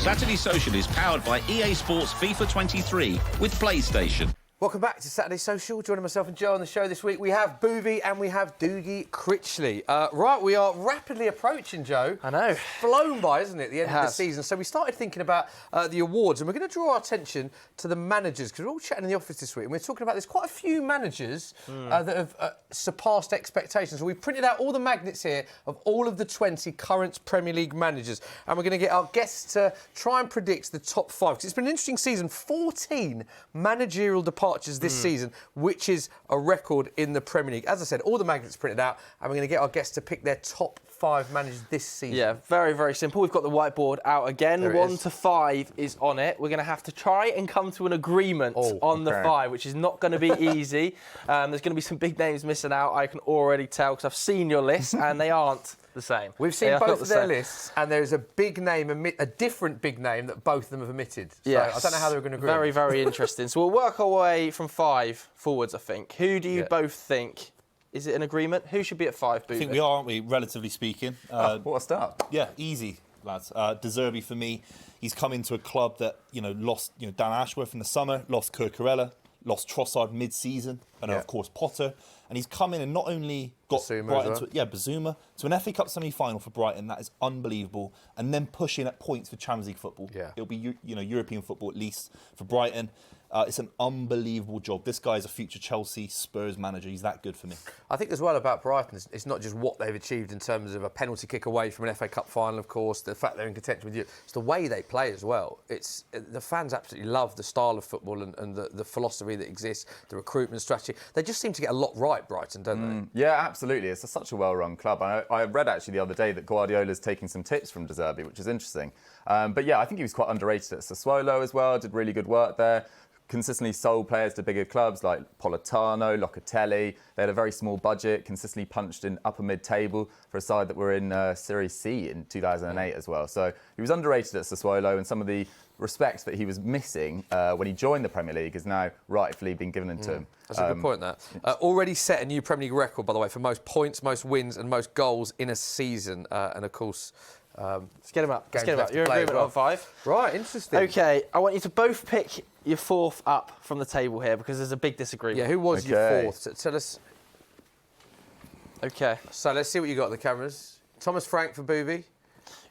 Saturday Social is powered by EA Sports FIFA 23 with PlayStation. Welcome back to Saturday Social. Joining myself and Joe on the show this week, we have Buvey and we have Dougie Critchley. Right, we are rapidly approaching, Joe. I know. Flown by, isn't it, the end of the season? So we started thinking about the awards, and we're going to draw our attention to the managers, because we're all chatting in the office this week, and we're talking about there's quite a few managers that have surpassed expectations. So we've printed out all the magnets here of all of the 20 current Premier League managers, and we're going to get our guests to try and predict the top 5, because it's been an interesting season. 14 managerial departures this season, which is a record in the Premier League. As I said, all the magnets printed out, and we're going to get our guests to pick their top 5 managers this season. Yeah, very, very simple. We've got the whiteboard out again. 1 to 5 is on it. We're going to have to try and come to an agreement on the 5, which is not going to be easy. There's going to be some big names missing out, I can already tell, because I've seen your list, and they aren't the same. We've seen both of their lists, and there's a big name, a different big name that both of them have omitted. So yes. I don't know how they're going to agree. Very, very interesting. So we'll work our way from 5 forwards, I think. Who do you both think? Is it an agreement? Who should be at 5, Boo? I think we are, aren't we, relatively speaking? What a start. Yeah, easy, lads. De Zerbi for me. He's come into a club that, lost, Dan Ashworth in the summer, lost Cucurella, lost Trossard mid-season, and of course Potter. And he's come in and not only got Brighton Bazuma to an FA Cup semi-final for Brighton. That is unbelievable. And then pushing at points for Champions League football. Yeah. It'll be European football at least for Brighton. It's an unbelievable job. This guy is a future Chelsea, Spurs manager. He's that good for me. I think as well about Brighton, it's not just what they've achieved in terms of a penalty kick away from an FA Cup final, of course, the fact they're in contention with you. It's the way they play as well. The fans absolutely love the style of football and the philosophy that exists, the recruitment strategy. They just seem to get a lot right, Brighton, don't they? Yeah, absolutely. It's such a well-run club. I read actually the other day that Guardiola's taking some tips from De Zerbi, which is interesting. But yeah, I think he was quite underrated at Sassuolo as well, did really good work there. Consistently sold players to bigger clubs like Politano, Locatelli. They had a very small budget, consistently punched in upper mid-table for a side that were in Serie C in 2008 as well. So he was underrated at Sassuolo, and some of the respect that he was missing when he joined the Premier League is now rightfully been given to him. That's a good point, that. Already set a new Premier League record, by the way, for most points, most wins and most goals in a season. And of course... let's get him up. You're in agreement on 5. Right, interesting. OK, I want you to both pick your 4th up from the table here, because there's a big disagreement. Yeah, who was your 4th? Tell us. OK. So let's see what you got on the cameras. Thomas Frank for Buvey.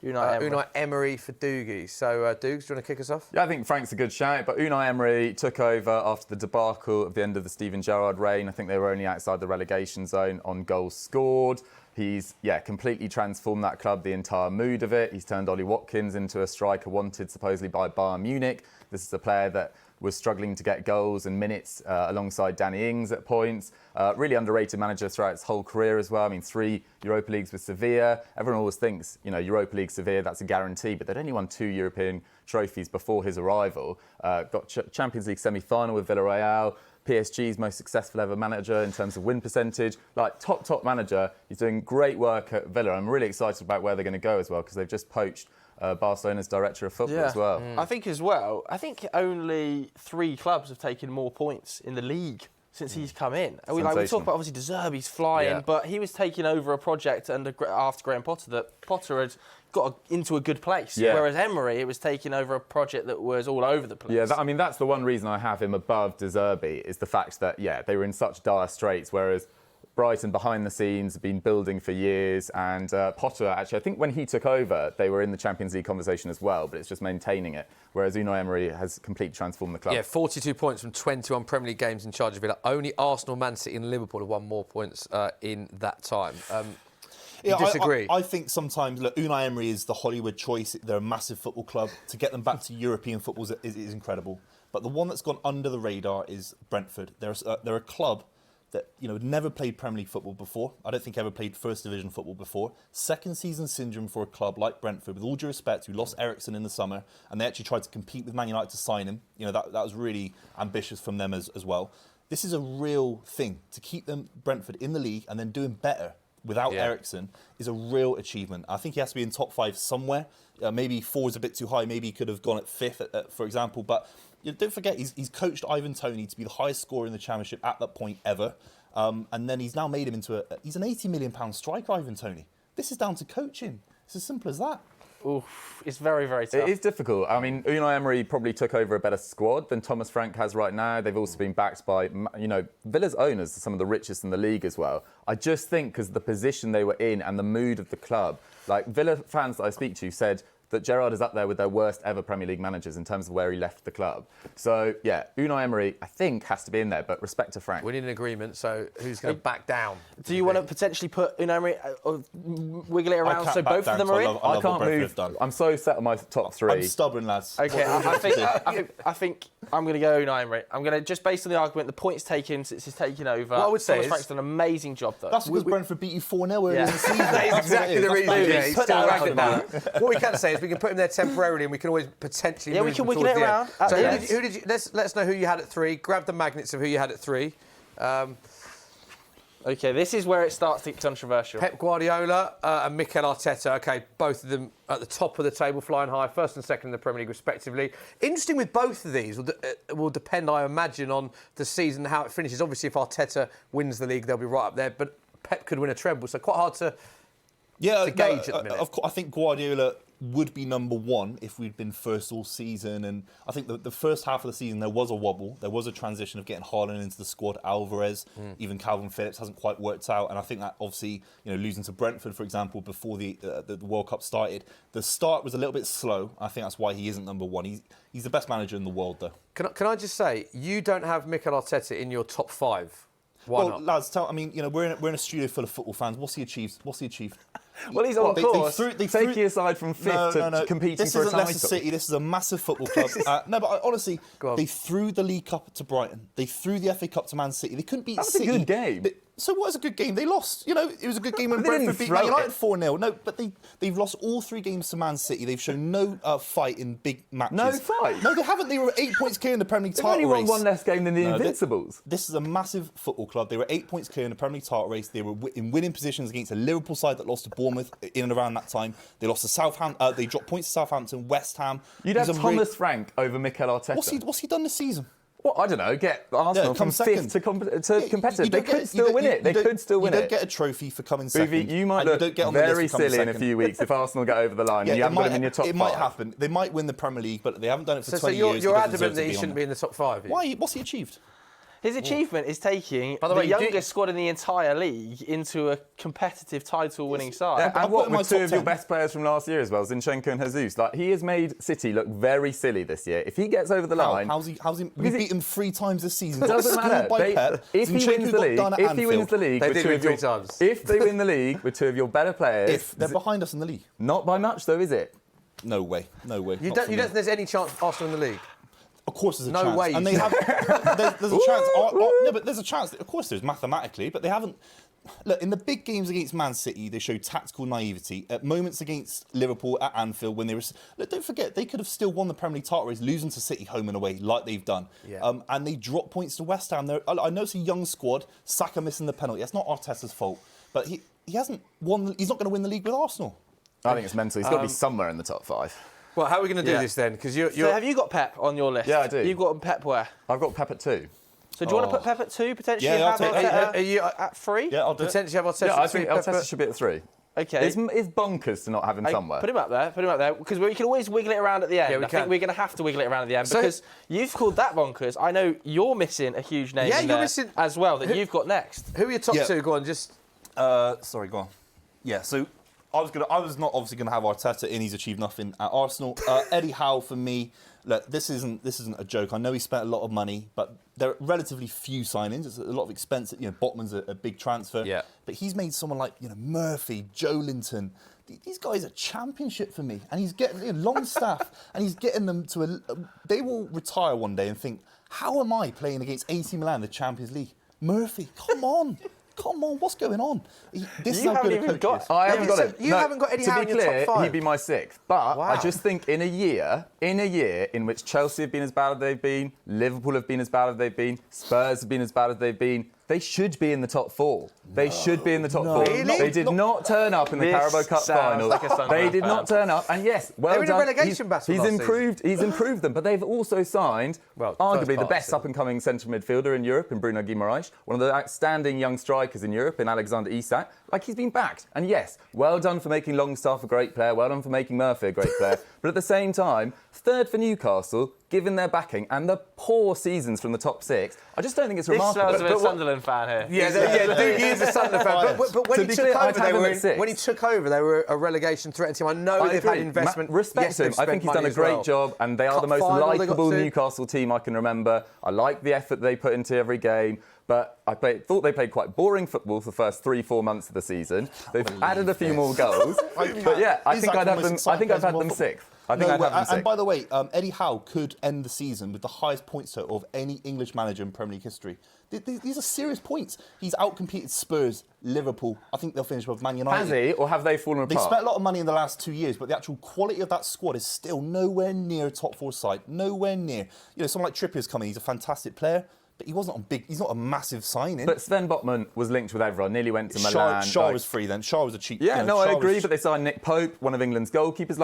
Unai Emery for Dougie. So, Dougs, do you want to kick us off? Yeah, I think Frank's a good shout, but Unai Emery took over after the debacle at the end of the Steven Gerrard reign. I think they were only outside the relegation zone on goals scored. He's, completely transformed that club, the entire mood of it. He's turned Ollie Watkins into a striker wanted supposedly by Bayern Munich. This is a player that was struggling to get goals and minutes alongside Danny Ings at points. Really underrated manager throughout his whole career as well. I mean, 3 Europa Leagues with Sevilla. Everyone always thinks, Europa League Sevilla, that's a guarantee, but they'd only won 2 European trophies before his arrival. Got Champions League semi-final with Villarreal. PSG's most successful ever manager in terms of win percentage. Like, top manager. He's doing great work at Villa. I'm really excited about where they're going to go as well, because they've just poached Barcelona's director of football as well. I think only 3 clubs have taken more points in the league since he's come in. And we talk about, obviously, De Zerbi's flying, but he was taking over a project after Graham Potter that Potter had got into a good place. Whereas Emery, it was taking over a project that was all over the place. Yeah, that's the one reason I have him above De Zerbi, is the fact that, they were in such dire straits, whereas Brighton, behind the scenes, have been building for years. And Potter, actually, I think when he took over, they were in the Champions League conversation as well, but it's just maintaining it. Whereas Unai Emery has completely transformed the club. Yeah, 42 points from 21 Premier League games in charge of Villa. Only Arsenal, Man City and Liverpool have won more points in that time. You disagree? I think sometimes, look, Unai Emery is the Hollywood choice. They're a massive football club. To get them back to European football is incredible. But the one that's gone under the radar is Brentford. They're a club that never played Premier League football before. I don't think ever played First Division football before. Second season syndrome for a club like Brentford, with all due respect, who lost Eriksen in the summer, and they actually tried to compete with Man United to sign him. That was really ambitious from them as well. This is a real thing. To keep them, Brentford, in the league and then doing better without Eriksen is a real achievement. I think he has to be in top 5 somewhere. Maybe 4 is a bit too high. Maybe he could have gone at 5th, for example. But don't forget, he's coached Ivan Toney to be the highest scorer in the Championship at that point ever. And then he's now made him into he's an £80 million striker, Ivan Toney. This is down to coaching. It's as simple as that. it's very, very tough. It is difficult. I mean, Unai Emery probably took over a better squad than Thomas Frank has right now. They've also been backed by, Villa's owners are some of the richest in the league as well. I just think because the position they were in and the mood of the club, like Villa fans that I speak to said that Gerrard is up there with their worst ever Premier League managers in terms of where he left the club. So, yeah, Unai Emery, I think, has to be in there, but respect to Frank. We need an agreement, so who's going to back down? Do you want to potentially put Unai Emery, wiggle it around so both of them are in? I can't move. I'm so set on my top three. I'm stubborn, lads. OK, I think I'm going to go Unai Emery. I'm going to, just based on the argument, the points taken since he's taken over, what I would say Thomas Frank's done an amazing job, though. That's because Brentford beat you 4-0 earlier in the season. That is exactly the reason. Yeah, he's still ragged down. What we can say is we can put him there temporarily and we can always potentially move we can him wiggle towards it the around. end. So who did you, let us know who you had at 3. Grab the magnets of who you had at 3. OK, this is where it starts to get controversial. Pep Guardiola and Mikel Arteta. OK, both of them at the top of the table, flying high, first and second in the Premier League, respectively. Interesting with both of these will depend, I imagine, on the season, how it finishes. Obviously, if Arteta wins the league, they'll be right up there. But Pep could win a treble, so quite hard to gauge at the minute. Of course, I think Guardiola would be number 1 if we'd been first all season. And I think the first half of the season, there was a wobble. There was a transition of getting Haaland into the squad, Alvarez, even Calvin Phillips hasn't quite worked out. And I think that obviously, losing to Brentford, for example, before the World Cup started, the start was a little bit slow. I think that's why he isn't number 1. He's the best manager in the world, though. Can I just say, you don't have Mikel Arteta in your top 5. Why not? Lads, we're in a studio full of football fans. What's he achieved? Well, he's on course. Take you aside from 5th to competing this for a title. This isn't Leicester City. This is a massive football club. Honestly, they threw the League Cup to Brighton. They threw the FA Cup to Man City. They couldn't beat City. That was a good game. So what is a good game? They lost. It was a good game when Brentford beat Man United 4-0. No, but they've lost all 3 games to Man City. They've shown no fight in big matches. No fight? No, they haven't. They were 8 points clear in the Premier League title race. They've only won 1 less game than the Invincibles. This is a massive football club. They were 8 points clear in the Premier League title race. They were in winning positions against a Liverpool side that lost to Bournemouth in and around that time. They lost to Southampton. They dropped points to Southampton, West Ham. You'd have Thomas Frank over Mikel Arteta. What's he done this season? Well, I don't know. Get Arsenal from 5th to competitive. They could still win it. They could still win it. You don't get a trophy for coming second. Buvey, you might look very silly in a few weeks if Arsenal get over the line and you haven't got them in your top 5. It might happen. They might win the Premier League, but they haven't done it for 20 years. So you're adamant that he shouldn't be in the top 5? Why? What's he achieved? His achievement is taking the youngest squad in the entire league into a competitive title-winning side. And what with 2 of your best players from last year as well, Zinchenko and Jesus. He has made City look very silly this year. If he gets over the line... How's he we beat him 3 times this season. It doesn't matter. If he wins the league they did win 3 times. If they win the league with 2 of your better players... If they're behind us in the league. Not by much, though, is it? No way. You don't think there's any chance Arsenal in the league? Of course there's a chance. No way. And they have... there's a chance. No, but there's a chance. Of course there's mathematically, but they haven't... Look, in the big games against Man City, they showed tactical naivety. At moments against Liverpool at Anfield, when they were... Look, don't forget, they could have still won the Premier League title race, losing to City home and away, like they've done. Yeah. And they dropped points to West Ham. I know it's a young squad. Saka missing the penalty. That's not Arteta's fault. But he hasn't won... He's not going to win the league with Arsenal. I think it's mental. He's got to be somewhere in the top 5. Well, how are we going to do this then? Because So have you got Pep on your list? Yeah, I do. You've got Pep where? I've got Pep at 2. So do you want to put Pep at 2 potentially? Yeah, and have Arteta Are you at 3? Yeah, I'll do it. potentially have Arteta? Yeah, I think Arteta should be at 3. Okay. It's bonkers to not have him somewhere. Put him up there, because we can always wiggle it around at the end. Yeah, we I think can. we're going to have to wiggle it around at the end because you've called that bonkers. I know you're missing a huge name in there as well that you've got next. Who are your top 2? Go on, just... Sorry, go on. Yeah, so I was not obviously going to have Arteta in. He's achieved nothing at Arsenal. Eddie Howe for me. Look, this isn't a joke. I know he spent a lot of money, but there are relatively few signings. It's a lot of expensive. Botman's a big transfer. Yeah. But he's made someone like Murphy, Joe Linton. These guys are championship for me, and he's getting Longstaff, and he's getting them to they will retire one day and think, how am I playing against AC Milan in the Champions League? Murphy, come on. Come on, what's going on? This is how good a coach is. I haven't got him. You haven't got Eddie Howe in your top 5. He'd be my 6th. But I just think in a year in which Chelsea have been as bad as they've been, Liverpool have been as bad as they've been, Spurs have been as bad as they've they should be in the top 4. They should be in the top 4. Really? They did not turn up in the Carabao Cup final. They did not turn up. And yes, well They're in a done. relegation battle He's improved them, but they've also signed arguably the best up-and-coming centre midfielder in Europe in Bruno Guimaraes, one of the outstanding young strikers in Europe in Alexander Isak. Like, he's been backed. And yes, well done for making Longstaff a great player, well done for making Murphy a great player. But at the same time, third for Newcastle, given their backing and the poor seasons from the top 6, I just don't think it's remarkable. This smells a bit Sunderland fan here. Yeah, Dougie is a Sunderland fan. But when he took over, they were a relegation threat team. I know they've had investment. Respect him. I think he's done a great job, and they are the most likeable Newcastle team I can remember. I like the effort they put into every game. But I thought they played quite boring football for the first 3-4 months of the season. They've added a few more goals. But yeah, I think I'd have them 6th. And by the way, Eddie Howe could end the season with the highest points total of any English manager in Premier League history. These are serious points. He's outcompeted Spurs, Liverpool. I think they'll finish with Man United. Has he, or have they fallen apart? They've spent a lot of money in the last 2 years, but the actual quality of that squad is still nowhere near a top 4 side. Nowhere near. You know, someone like Trippier's coming. He's a fantastic player. But he wasn't he's not a massive signing. But Sven Botman was linked with everyone, nearly went to Milan. Shaw was free then. Shaw was a cheap... Yeah, I agree, but they signed Nick Pope, one of England's goalkeepers.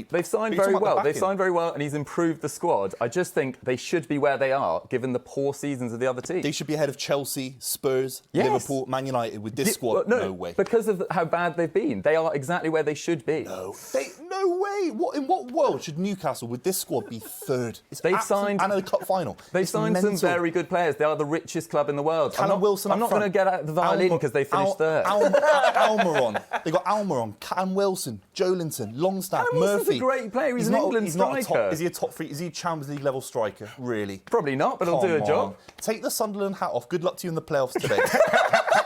They've signed very well. They've signed very well, and he's improved the squad. I just think they should be where they are, given the poor seasons of the other teams. They should be ahead of Chelsea, Spurs, Liverpool, Man United. With this squad, no way. Because of how bad they've been. They are exactly where they should be. No way. In what world should Newcastle, with this squad, be third? They've signed... And a cup final. They've signed some very good players. They are the richest club in the world. Callum Wilson. I'm not going to get out the violin because they finished third. Almiron. They got Almiron, Callum Wilson, Joelinton, Longstaff, Murphy. He's a great player. He's an England striker. Is he a top 3? Is he a Champions League level striker? Really? Probably not, but he'll do a job. Take the Sunderland hat off. Good luck to you in the playoffs today.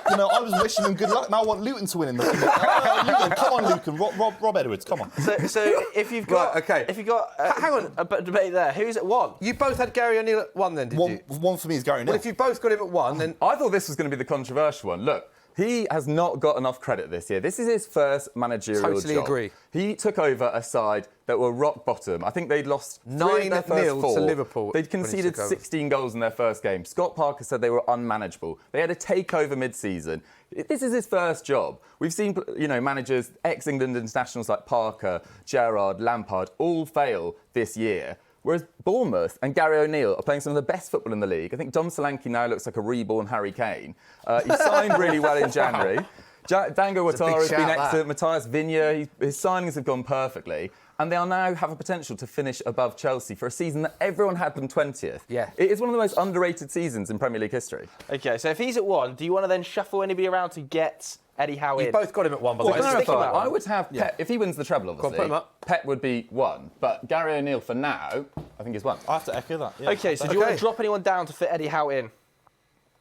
You know, I was wishing them good luck. Now I want Luton to win in the Luton, come on, Luton. Rob Edwards, come on. So if you've got, hang on, a debate there. Who's at 1? You both had Gary O'Neill at 1, then, did you? One for me is Gary O'Neill. Well, if you've both got him at 1, then I thought this was going to be the controversial one. Look. He has not got enough credit this year. This is his first managerial job. Totally agree. He took over a side that were rock bottom. I think they'd lost 9-0 to Liverpool. They'd conceded 16 goals in their first game. Scott Parker said they were unmanageable. They had a takeover mid-season. This is his first job. We've seen, managers, ex-England internationals like Parker, Gerrard, Lampard, all fail this year. Whereas Bournemouth and Gary O'Neill are playing some of the best football in the league. I think Dom Solanke now looks like a reborn Harry Kane. He signed really well in January. Dango Ouattara has been excellent. Matthias Viña, his signings have gone perfectly. And they now have a potential to finish above Chelsea for a season that everyone had them 20th. Yeah. It is one of the most underrated seasons in Premier League history. OK, so if he's at 1, do you want to then shuffle anybody around to get Eddie Howe in? You've both got him at 1, by the way. I would have Pep. If he wins the treble, obviously, put him up. Pep would be 1. But Gary O'Neill, for now, I think is 1. I have to echo that. Yeah. OK, so do you want to drop anyone down to fit Eddie Howe in?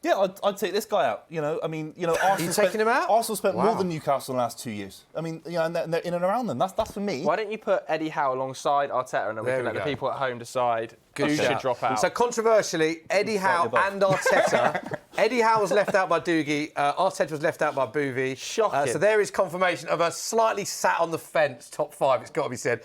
Yeah, I'd take this guy out. Arsenal. You taking him out? Arsenal spent more than Newcastle in the last 2 years. I mean, and they're in and around them. That's for me. Why don't you put Eddie Howe alongside Arteta, and then we can let the people at home decide who should drop out. So controversially, Eddie Howe and Arteta. Eddie Howe was left out by Dougie. Arteta was left out by Buvey. Shocking. So there is confirmation of a slightly sat on the fence top 5. It's got to be said.